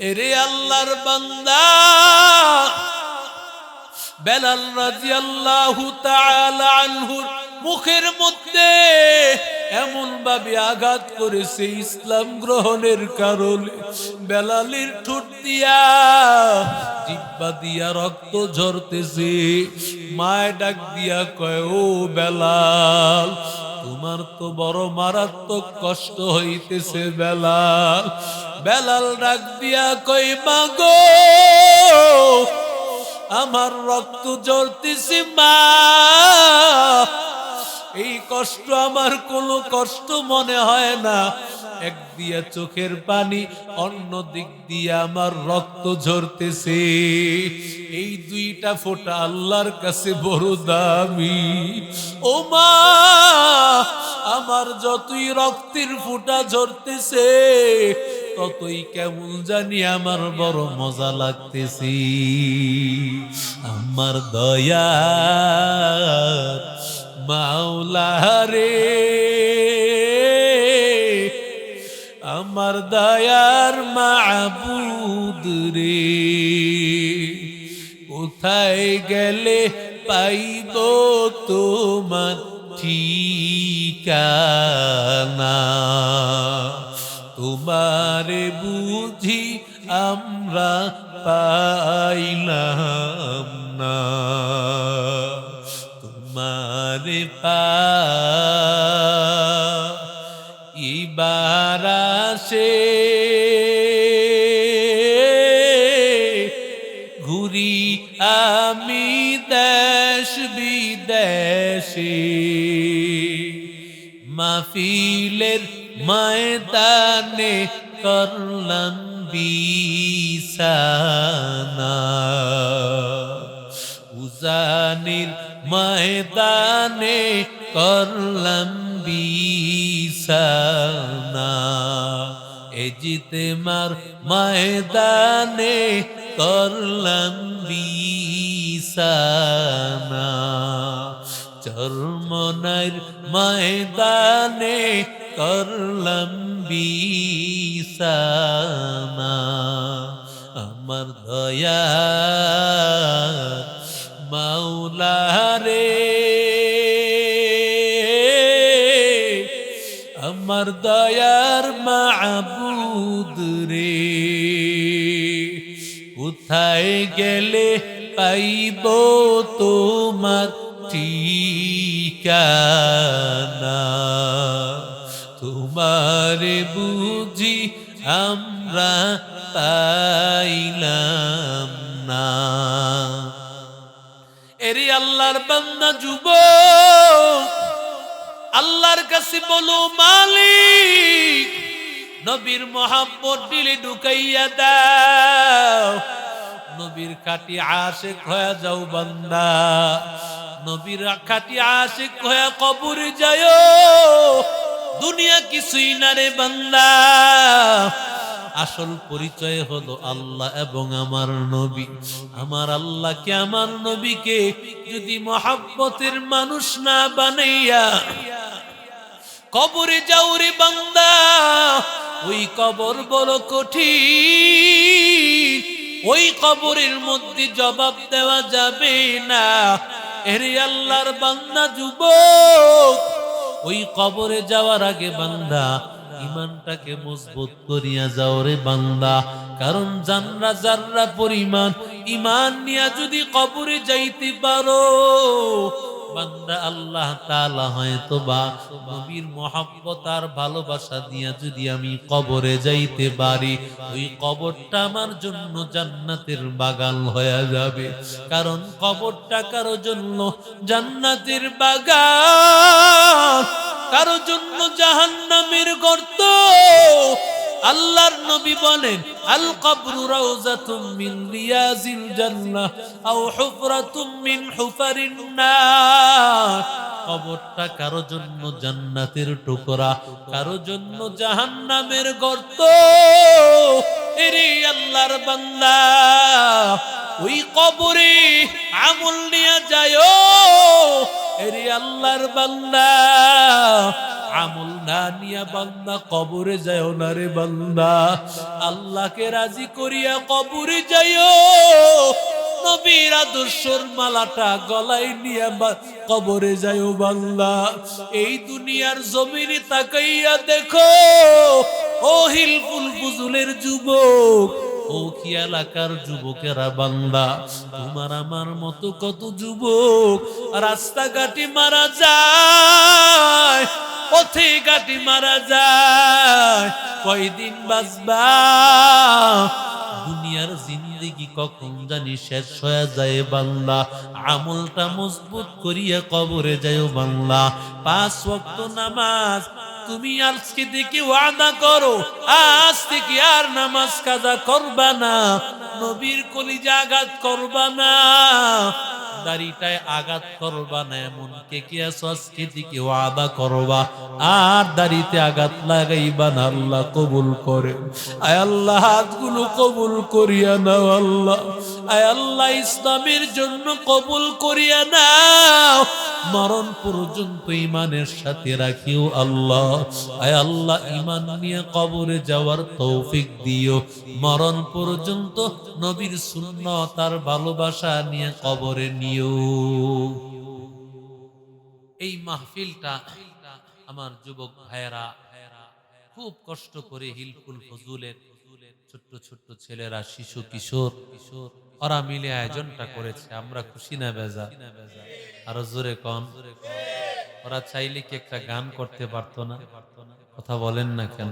এরে আল্লাহর বান্দা বেলাল রাদিয়াল্লাহু তাআলা আনহুর মুখের মধ্যে এমন ভাবে আঘাত করেছে ইসলাম গ্রহণের কারণে বেলালের ঠোঁট দিয়া জিহ্বা দিয়া রক্ত ঝরতেছে। মায় ডাক দিয়া কয়, ও বেলাল, তোমার তো বড় মারাত্মক কষ্ট হইতেছে বেলাল। বেলাল ডাক দিয়া কই, মাগো আমার রক্ত ঝরতেছে মা, এই কষ্ট আমার কোনো কষ্ট মনে হয় না। এক দিয়া চোখের পানি, অন্য দিক দিয়ে আমার রক্ত ঝরতেছে। এই দুইটা ফোঁটা আল্লাহর কাছে বড় দামি। ও মা, আমার যতই রক্তের ফোঁটা ঝরতেছে ততই কেমন জানি আমার বড় মজা লাগতেছে। আমার দয়া মাওলা রে, আমার দয়ার মাবুদ রে, কোথায় গেলে পাইব তোমার ঠিকানা? তোমারে বুঝি আমরা পাইলাম না, তোমারে পাইবার আসে ঘুরি আমি দেশ বিদেশে, মাহফিলের ময়দানে করলাম বিছানা, উজানির ময়দানে করলাম বিছানা, ইজতেমার ময়দানে করলাম বিছানা, চরমনার ময়দানে করলাম বিছানা। আমার দয়া মাওলা রে, আমার দয়ার মাবুদ রে, কোথায় গেলে পাইব তোমার ঠিকানা? তোমারে বুঝি আমরা পাইলাম না। এরে আল্লাহর বান্দা যুবক, আল্লাহর কাছে বলো, মালিক নবীর মোহাব্বত দিলে ঢুকাইয়া দাও। নবীর খাঁটি আশিক হয়ে যাও বান্দা, নবীর খাঁটি আশিক হয়ে কবরে যাও। দুনিয়া কিছুই না রে বান্দা, আসল পরিচয় হলো আল্লাহ এবং আমার নবী। আমার আল্লাহকে, আমার নবীকে যদি মহাব্বতের মানুষ না বানাইয়া কবরে যাও রে বান্দা, ওই কবর বড় কঠিন, ওই কবরের মধ্যে জবাব দেওয়া যাবে না। এরে আল্লাহর বান্দা যুবক, ওই কবরে যাওয়ার আগে বান্দা ইমানটাকে মজবুত করিয়া যাও রে বান্দা, কারণ জান্নাত জাররা পরিমাণ ইমান নিয়ে যদি কবরে যাইতে পারো বান্দা, আল্লাহ তাআলা হয়তোবা নবীর মহব্বত আর ভালোবাসা দিয়া যদি আমি কবরে যাইতে পারি, ওই কবরটা আমার জন্য জান্নাতের বাগান হয়ে যাবে। কারণ কবরটা কারো জন্য জান্নাতের বাগান, কারো জন্য জাহান্নামের গর্ত। আল্লাহর নবী বলেন, আল কবরু রাউযাতুম মিন রিয়াজিল জান্নাহ আও হুফরাতুম মিন হুফারিন নার। কবরটা কারো জন্য জান্নাতের টুকরা, কারো জন্য জাহান্নামের গর্ত। এরে আল্লাহর বান্দা, ওই কবরে আমল নিয়ে যাও। এরে আল্লাহর বান্দা, আমল না নিয়া বান্দা কবরে যায় না রে বান্দা, আল্লাহকে রাজি করিয়া কবরে যাইও। নবীর আদর্শর মালাটা গলায় নিয়া কবরে যাইও বান্দা। এই দুনিয়ার জমিনে তাকাইয়া দেখো, ও হিলফুল ফুজুলের যুবক, ও কি এলাকার যুবকেরা বান্দা, তোমার আমার মতো কত যুবক রাস্তাঘাটে মারা যায়, পথে ঘাটে মারা যায়। কয়দিন বাঁচবা, দুনিয়ার জিন্দেগি কখন জানি শেষ হয়ে যায় বান্দা। আমলটা মজবুত করিয়া কবরে যায় বান্দা। 5 ওয়াক্ত নামাজ তুমি আজকে থেকে ওয়াদা করো, আজ থেকে আর নামাজ কাজা করবা না, নবীর কলিজা আঘাত করবা না, দাড়িটায় আঘাত করবা না, এমন কে কি আছো আজকে থেকে ওয়াদা করবা আর দাড়িতে আঘাত লাগাইবা না। আল্লাহ কবুল করে। আয় আল্লাহ হাতগুলো কবুল করিয়া নাও আল্লাহ, আয় আল্লাহ ইসলামের জন্য কবুল করিয়া নাও, মরণ পর্যন্ত ইমানের সাথে রাখিও আল্লাহ। আয় আল্লাহ ইমান নিয়ে কবরে যাওয়ার তৌফিক দিও, মরণ পর্যন্ত নবীর সুন্নাত আর ভালোবাসা নিয়ে কবরে নিও। এই মাহফিলটা আমার যুবক ভাইয়েরা খুব কষ্ট করে হিলফুল ফজুলের ছোট্ট ছোট্ট ছেলেরা, শিশু কিশোর ওরা মিলে আয়োজনটা করেছে। আমরা খুশি না বেজা? আরো জোরে কন। ওরা চাইলে কি একটা গান করতে পারতো না? কথা বলেন না কেন?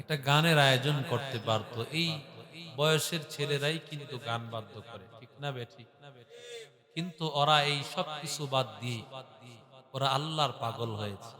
একটা গানের আয়োজন করতে পারতো। এই বয়সের ছেলেরাই কিন্তু গান বাদ্য করে, ঠিক না বে ঠিক? কিন্তু ওরা এই সব কিছু বাদ দিয়ে ওরা আল্লাহর পাগল হয়েছে।